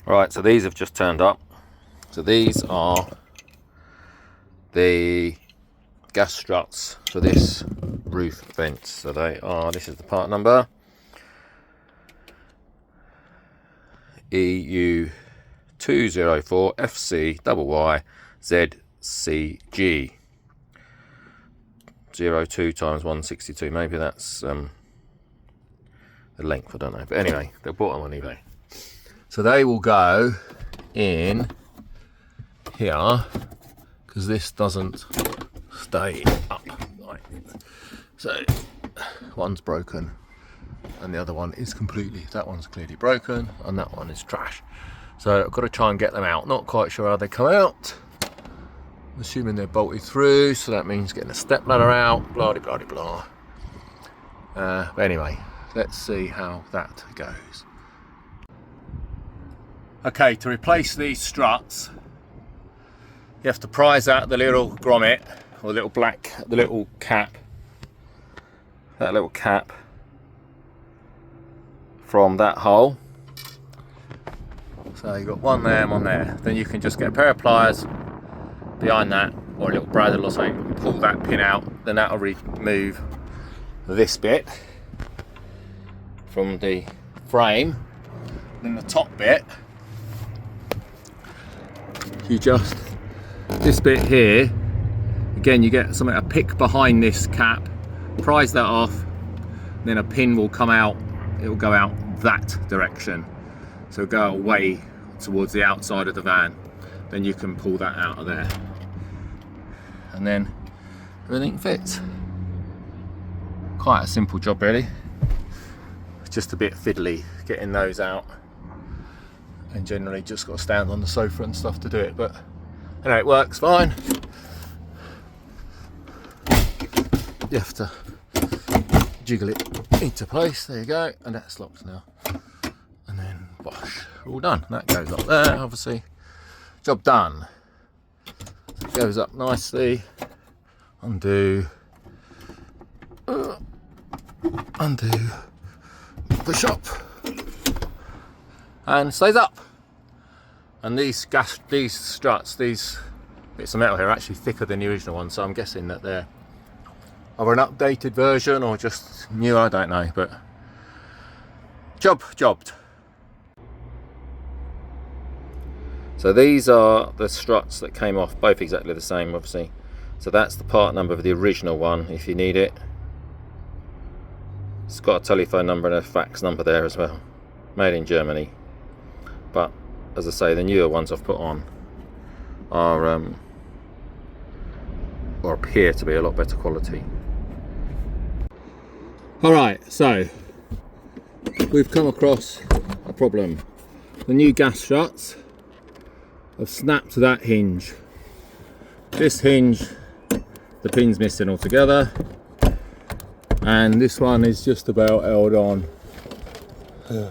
Right, so these have just turned up. So these are the gas struts for this roof vent. So they are, this is the part number EU204 FCYYZCG 02 times 162. Maybe that's the length, I don't know. But anyway, they bought them on eBay. So they will go in here because this doesn't stay up. Right. So one's broken and the other one is that one's clearly broken and that one is trash. So I've got to try and get them out. Not quite sure how they come out. I'm assuming they're bolted through, so that means getting a step ladder out, blah de blah de blah. But anyway, let's see how that goes. Okay, to replace these struts, you have to prise out the little grommet, or the little cap, that little cap from that hole. So you've got one there and one there. Then you can just get a pair of pliers behind that, or a little bradle or something, pull that pin out, then that'll remove this bit from the frame. Then the top bit, you just, this bit here, again you get something, a pick behind this cap, prise that off, then a pin will come out, it will go out that direction, so go away towards the outside of the van. Then you can pull that out of there and then everything fits. Quite a simple job really, it's just a bit fiddly getting those out, and generally just got to stand on the sofa and stuff to do it, but anyway, it works fine. You have to jiggle it into place, there you go, and that's locked now, and then wash, all done. That goes up there, obviously, job done. So it goes up nicely, undo, push up, and stays up. And these struts, these bits of metal here are actually thicker than the original one, so I'm guessing that they're either an updated version or just new, I don't know, but jobbed. So these are the struts that came off, both exactly the same obviously. So that's the part number of the original one if you need it. It's got a telephone number and a fax number there as well. Made in Germany. But as I say, the newer ones I've put on are or appear to be a lot better quality. Alright, so we've come across a problem. The new gas struts have snapped to that hinge. This hinge, the pin's missing altogether, and this one is just about held on. I'm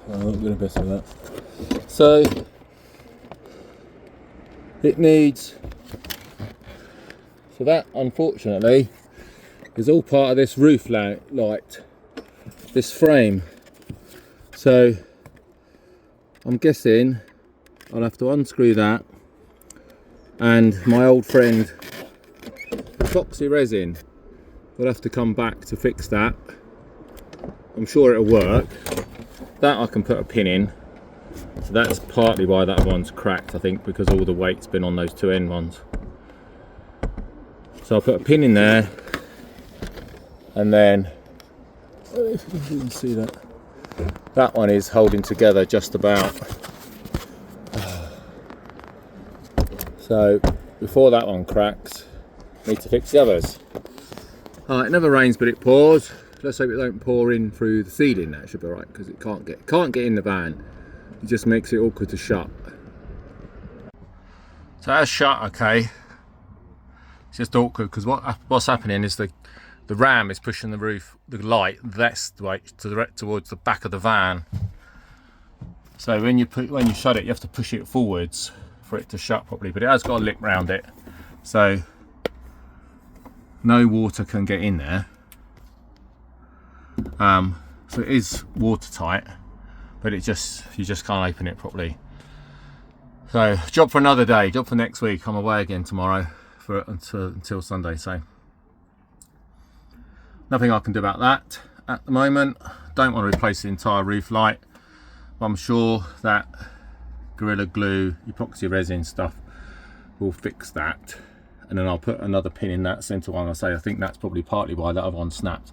not going to mess with that. So it needs, so that unfortunately is all part of this roof light, this frame. So I'm guessing I'll have to unscrew that, and my old friend epoxy resin will have to come back to fix that. I'm sure it'll work. That I can put a pin in, so that's partly why that one's cracked, I think, because all the weight's been on those two end ones. So I'll put a pin in there, and then, if you can see that, that one is holding together just about. So before that one cracks, need to fix the others. It never rains but it pours. Let's hope it don't pour in through the ceiling. That should be right, because it can't get in the van. It just makes it awkward to shut. So that's shut, okay. It's just awkward because what's happening is the ram is pushing the roof, the light, that's the way towards the back of the van. So when you shut it, you have to push it forwards for it to shut properly, but it has got a lip round it, so no water can get in there. So it is watertight, but you just can't open it properly. So job for another day, job for next week. I'm away again tomorrow until Sunday, so nothing I can do about that at the moment. Don't want to replace the entire roof light, but I'm sure that Gorilla Glue epoxy resin stuff will fix that, and then I'll put another pin in that center one. I think that's probably partly why that other one snapped.